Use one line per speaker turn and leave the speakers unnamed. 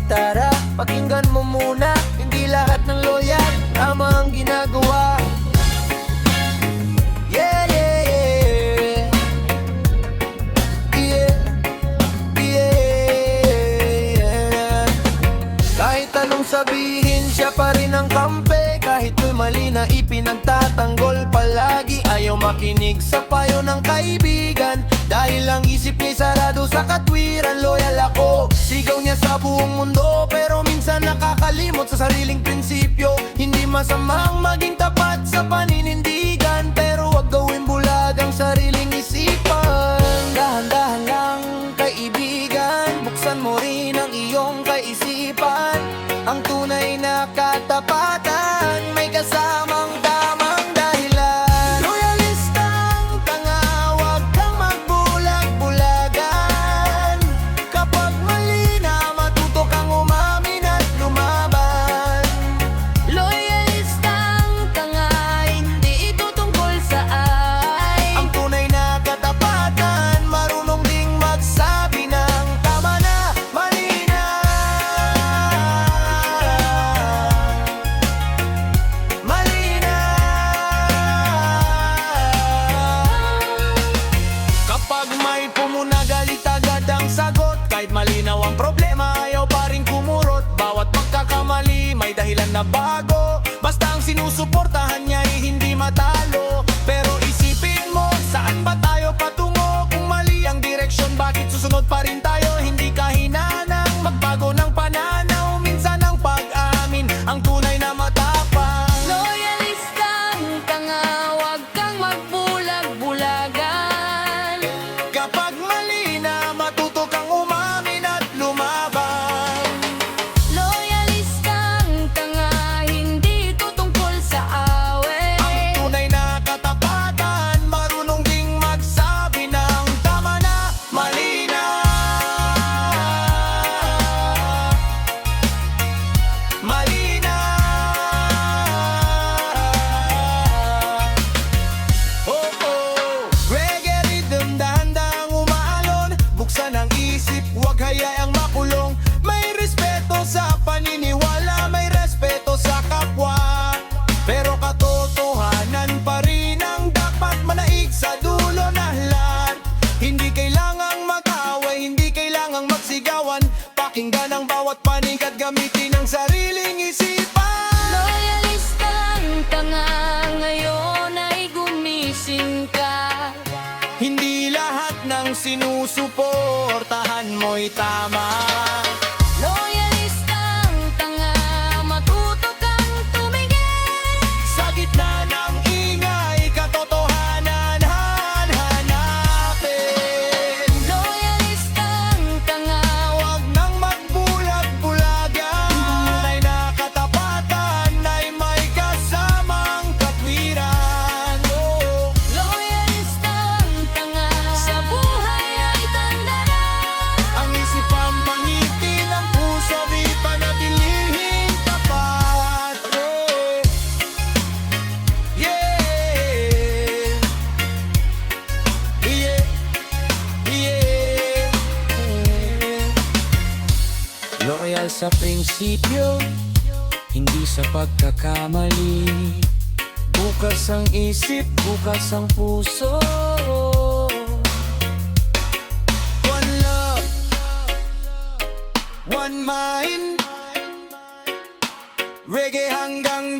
Tara, pakinggan mo muna, hindi lahat ng loyal tama ang ginagawa. Yeah, yeah, yeah. Yeah, yeah. Kahit anong sabihin, siya pa rin ang kampe. Kahit may mali na ipinagtatanggol palagi, ayaw makinig sa payo ng kaibigan. Dahil ang isip niya sarado sa katwiran, loyal ako. Sigaw niya sa buong mundo, pero minsan nakakalimot sa sariling prinsipyo. Hindi masamang maging tapat sa paninindigan, pero wag gawin bulag ang sariling isipan. Dahan-dahan lang, kaibigan, buksan mo rin ang iyong kaisipan. Ang tunay na katapatan may kasamang tamang dahilan. Loyalistang tanga, wag kang magbulag-bulagan. Kapag mali na, matuto kang umamin at lumaban.
Loyalistang tanga, hindi ito tungkol sa ay.
Ang tunay na katapatan, marunong ding magsabi ng tama na, mali na. Mali na. Kapag may pumuna, galit agad ang sagot. Kahit malinaw ang problema, ayaw pa rin kumurot. Bawat pagkakamali, may dahilan na bago. Basta ang sinusuportahan niya ay hindi matalo. Pero isipin mo, saan ba tayo patungo? Kung mali ang direksyon, bakit susunod pa rin tayo? Hindi kahinanang magbago ng pananaw. Minsan ang pag-amin, ang tunay na matapang.
Loyalistang tanga, wag kang magbulag-bulagan.
Kapag mali na, matuto kang umamin at lumaban.
Loyalistang tanga, hindi ito tungkol sa away.
Ang tunay na katapatan, marunong ding magsabi ng tama na, mali na. Mali na. Oh, oh. Reggae rhythm, dahan-dahang umaalon. Buksan ang isip, huwag hayaang makulong. May respeto sa paniniwala, may respeto sa kapwa. Pero katotohanan pa rin ang dapat manaig sa dulo ng lahat. Hindi kailangang mag-away, hindi kailangang magsigawan. Pakinggan ang bawat panig at gamitin ang sariling isipan.
Loyalistang tanga, ngayon ay gumising ka.
Hindi lahat ng sinusuportahan mo'y tama.
Loyalistang tanga, matuto kang tumigil.
Sa gitna ng ingay, katotohanan hanapin.
Loyalistang tanga,
Huwag nang magbulag-bulagan. Tunay na katapatan ay may kasamang katwiran. Oh.
loyalistang tanga, sa buhay ay tanda na.
Ang isip ang pangitin, ang puso di panatilihing tapat. Yeah. Yeah. Yeah. Loyal sa prinsipyo, hindi sa pagkakamali. Bukas ang isip, bukas ang puso. One love, one mind. Reggae hanggang